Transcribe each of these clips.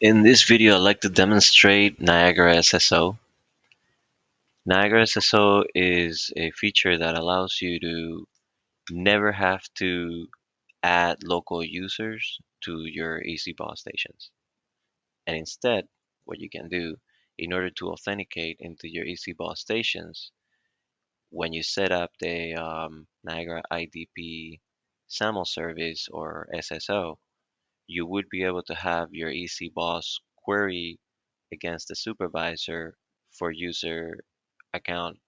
In this video, I'd like to demonstrate Niagara SSO. Niagara SSO is a feature that allows you to never have to add local users to your ECBOS stations. And instead, what you can do in order to authenticate into your ECBOS stations, when you set up the Niagara IDP SAML service or SSO, you would be able to have your ECBOS query against the supervisor for user account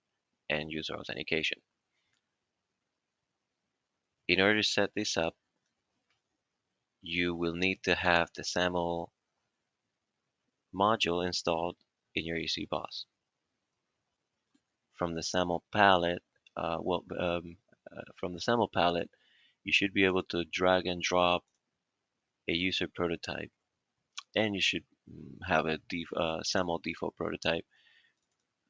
and user authentication. In order to set this up, you will need to have the SAML module installed in your ECBOS. From the SAML palette, from the SAML palette, you should be able to drag and drop a user prototype, and you should have a SAML default prototype.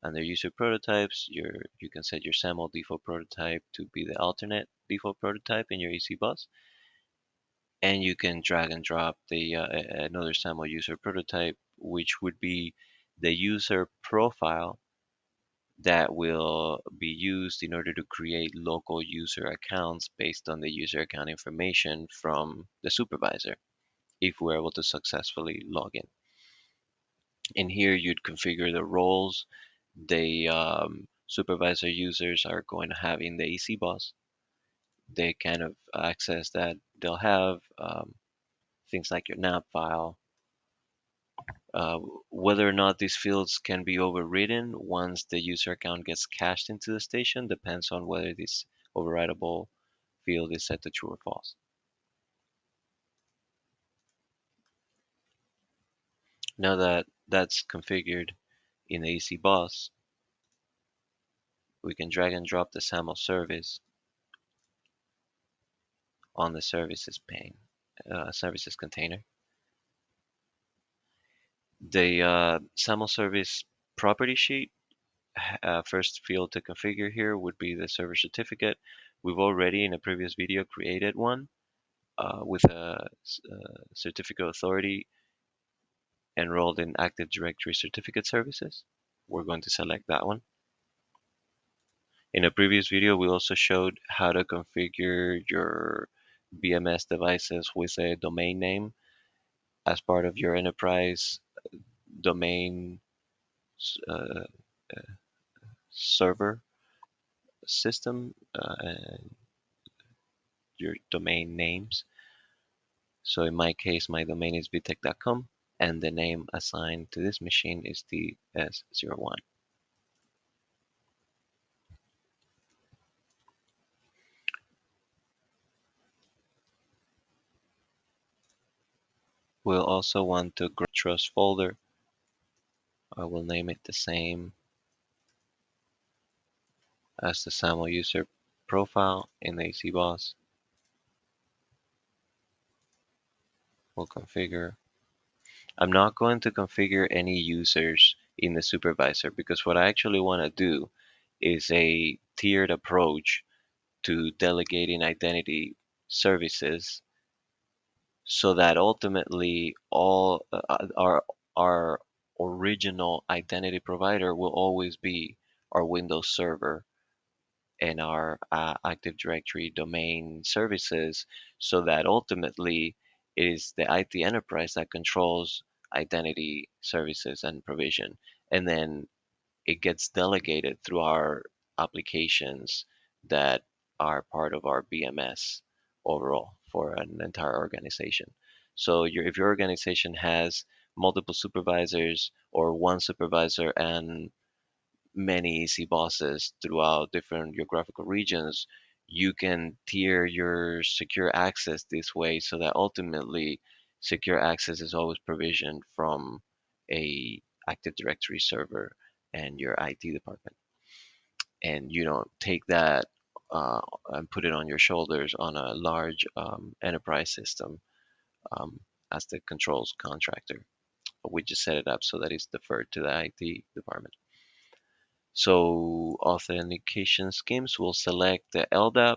Under user prototypes, you can set your SAML default prototype to be the alternate default prototype in your ECBOS, and you can drag and drop the another SAML user prototype, which would be the user profile that will be used in order to create local user accounts based on the user account information from the supervisor, if we're able to successfully log in. In here, you'd configure the roles the supervisor users are going to have in the ECBOS, the kind of access that they'll have, things like your nav file, whether or not these fields can be overridden once the user account gets cached into the station depends on whether this overridable field is set to true or false. Now that that's configured in the ECBOS, we can drag and drop the SAML service on the services pane, services container. The SAML service property sheet, first field to configure here would be the server certificate. We've already in a previous video created one with a certificate authority enrolled in Active Directory certificate services. We're going to select that one. In a previous video, we also showed how to configure your BMS devices with a domain name as part of your enterprise domain uh, server system and your domain names. So in my case, my domain is vtech.com and the name assigned to this machine is DS01. We'll also want to grab trust folder. I will name it the same as the SAML user profile in the ECBOS. We'll configure. I'm not going to configure any users in the supervisor because what I actually want to do is a tiered approach to delegating identity services so that ultimately all our original identity provider will always be our Windows server and our Active Directory domain services, so that ultimately it is the IT enterprise that controls identity services and provision, and then it gets delegated through our applications that are part of our BMS overall for an entire organization. So if your organization has multiple supervisors or one supervisor and many easy bosses throughout different geographical regions, you can tier your secure access this way so that ultimately secure access is always provisioned from a Active Directory server and your IT department. And you don't take that and put it on your shoulders on a large enterprise system as the controls contractor. We just set it up so that it's deferred to the IT department. So authentication schemes will select the LDAP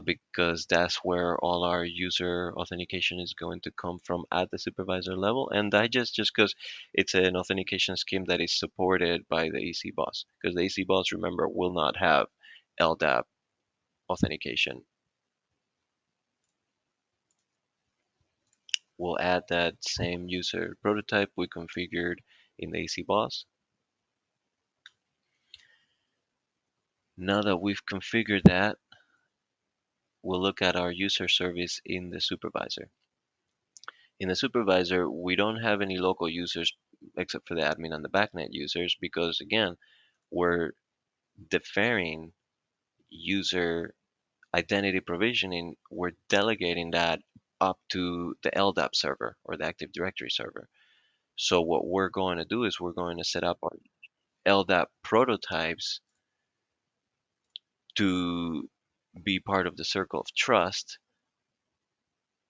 because that's where all our user authentication is going to come from at the supervisor level. And digest just because it's an authentication scheme that is supported by the EC boss, because the EC boss, remember, will not have LDAP authentication. We'll add that same user prototype we configured in the EC boss. Now that we've configured that, we'll look at our user service in the supervisor. In the supervisor, we don't have any local users except for the admin and the backnet users because, again, we're deferring user identity provisioning. We're delegating that up to the LDAP server or the Active Directory server. So what we're going to do is we're going to set up our LDAP prototypes to be part of the circle of trust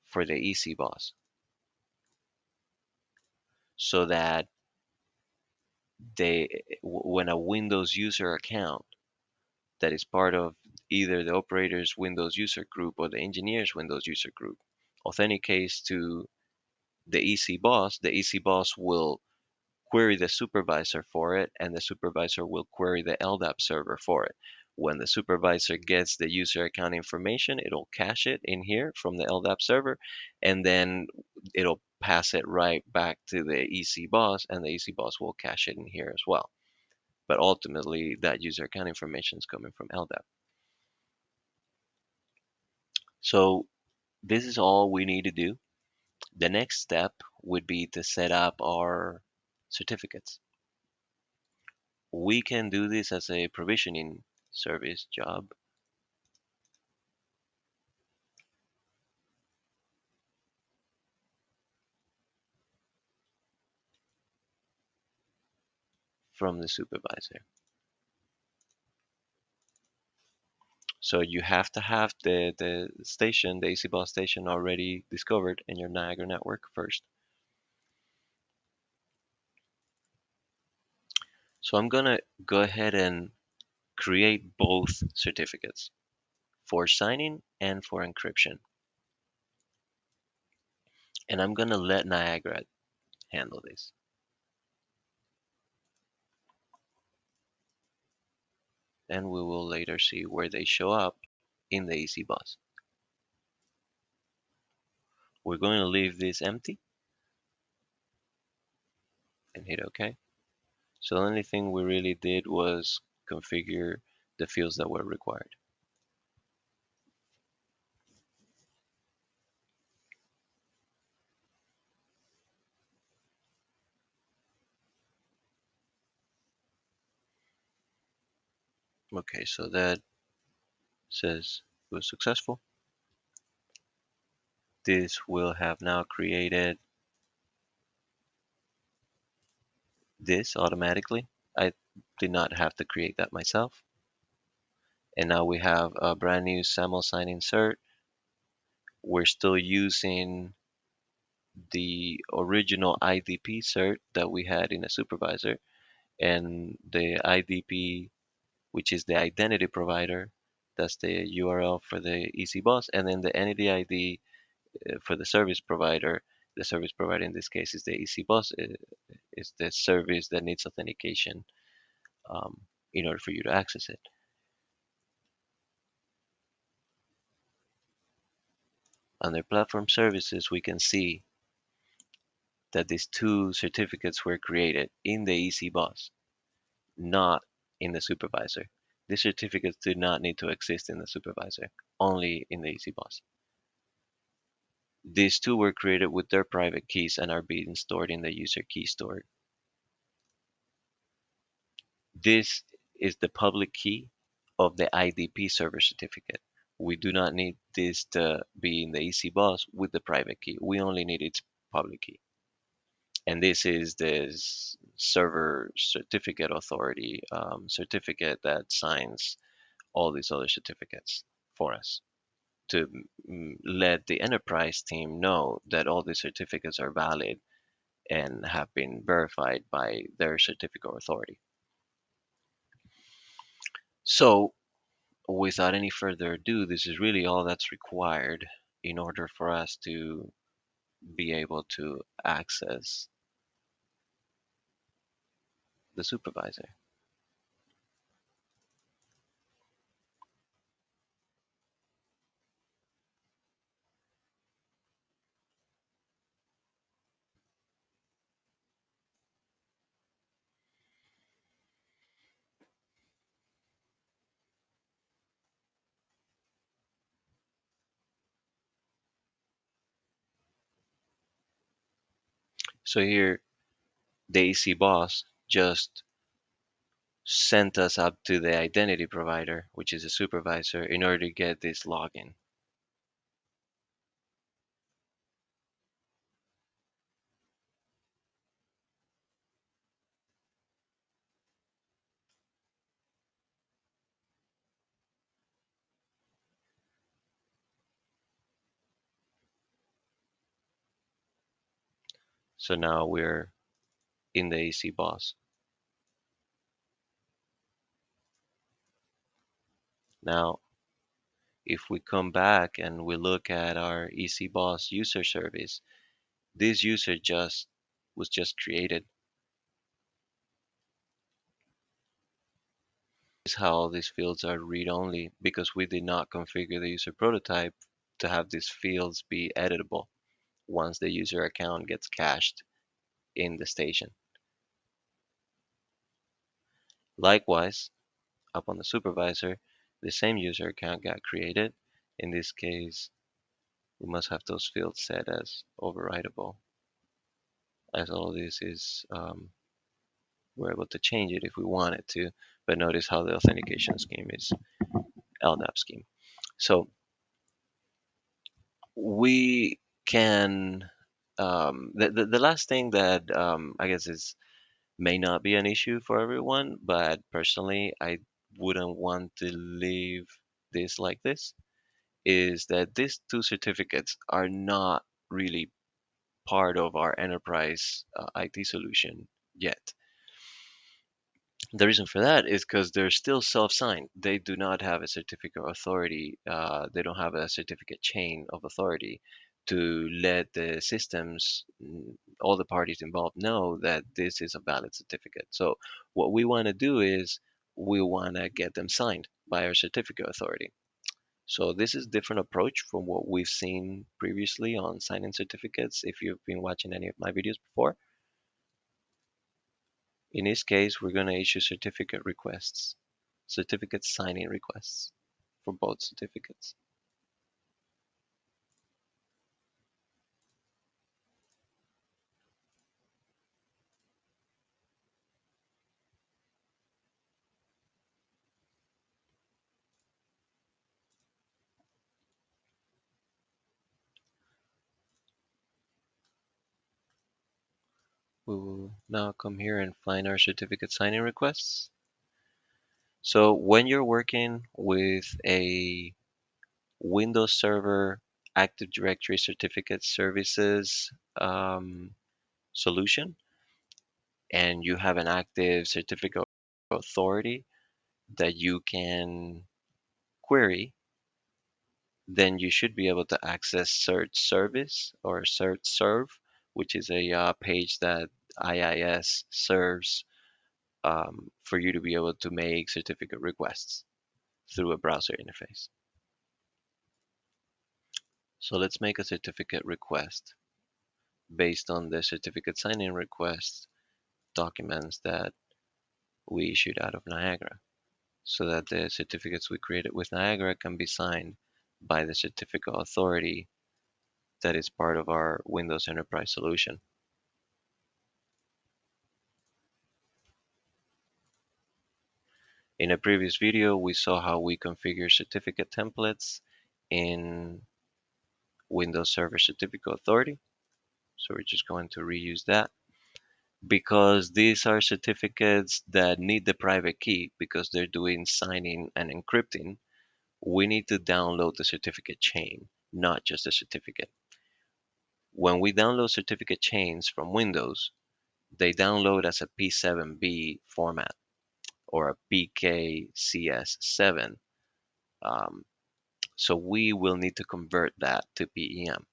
for the EC boss so that when a Windows user account that is part of either the operator's Windows user group or the engineer's Windows user group authenticates to the EC boss will query the supervisor for it, and the supervisor will query the LDAP server for it. When the supervisor gets the user account information, it'll cache it in here from the LDAP server, and then it'll pass it right back to the EC boss, and the EC boss will cache it in here as well. But ultimately, that user account information is coming from LDAP. So this is all we need to do. The next step would be to set up our certificates. We can do this as a provisioning service job from the supervisor. So you have to have the station, the AC bus station already discovered in your Niagara network first. So I'm gonna go ahead and create both certificates for signing and for encryption. And I'm gonna let Niagara handle this. And we will later see where they show up in the AC bus. We're going to leave this empty and hit OK. So the only thing we really did was configure the fields that were required. Okay, so that says it was successful. This will have now created this automatically. I did not have to create that myself. And now we have a brand new SAML sign insert. We're still using the original IDP cert that we had in a supervisor, and the IDP, which is the identity provider, that's the URL for the EC bus, and then the entity ID for the service provider. The service provider in this case is the EC bus, is the service that needs authentication um, in order for you to access it. Under platform services, we can see that these two certificates were created in the EC bus, not in the supervisor. These certificates do not need to exist in the supervisor, only in the EC bus. These two were created with their private keys and are being stored in the user key store. This is the public key of the IDP server certificate. We do not need this to be in the EC bus with the private key. We only need its public key. And this is the server certificate authority certificate that signs all these other certificates for us to let the enterprise team know that all these certificates are valid and have been verified by their certificate authority. So without any further ado, this is really all that's required in order for us to be able to access the supervisor. So here, the AC boss just sent us up to the identity provider, which is a supervisor, in order to get this login. So now we're in the AC boss. Now, if we come back and we look at our EC Boss user service, this user just was just created. This is how these fields are read-only because we did not configure the user prototype to have these fields be editable once the user account gets cached in the station. Likewise, up on the supervisor, the same user account got created. In this case, we must have those fields set as overridable, as all of this is we're able to change it if we wanted to, but notice how the authentication scheme is LDAP scheme. So we can, the last thing that I guess is may not be an issue for everyone, but personally I wouldn't want to leave this like this, is that these two certificates are not really part of our enterprise IT solution yet. The reason for that is because they're still self-signed. They do not have a certificate of authority. They don't have a certificate chain of authority to let the systems, all the parties involved, know that this is a valid certificate. So what we want to do is we want to get them signed by our certificate authority. So this is a different approach from what we've seen previously on sign-in certificates. If you've been watching any of my videos before, in this case, we're going to issue certificate requests, certificate signing requests for both certificates. We will now come here and find our certificate signing requests. So when you're working with a Windows Server Active Directory Certificate Services solution, and you have an active certificate authority that you can query, then you should be able to access Cert Service or Cert Serve, which is a page that IIS serves for you to be able to make certificate requests through a browser interface. So let's make a certificate request based on the certificate sign-in request documents that we issued out of Niagara, so that the certificates we created with Niagara can be signed by the certificate authority that is part of our Windows Enterprise solution. In a previous video, we saw how we configure certificate templates in Windows Server Certificate Authority. So we're just going to reuse that. Because these are certificates that need the private key because they're doing signing and encrypting, we need to download the certificate chain, not just the certificate. When we download certificate chains from Windows, they download as a P7B format or a PKCS7. Um, so we will need to convert that to PEM.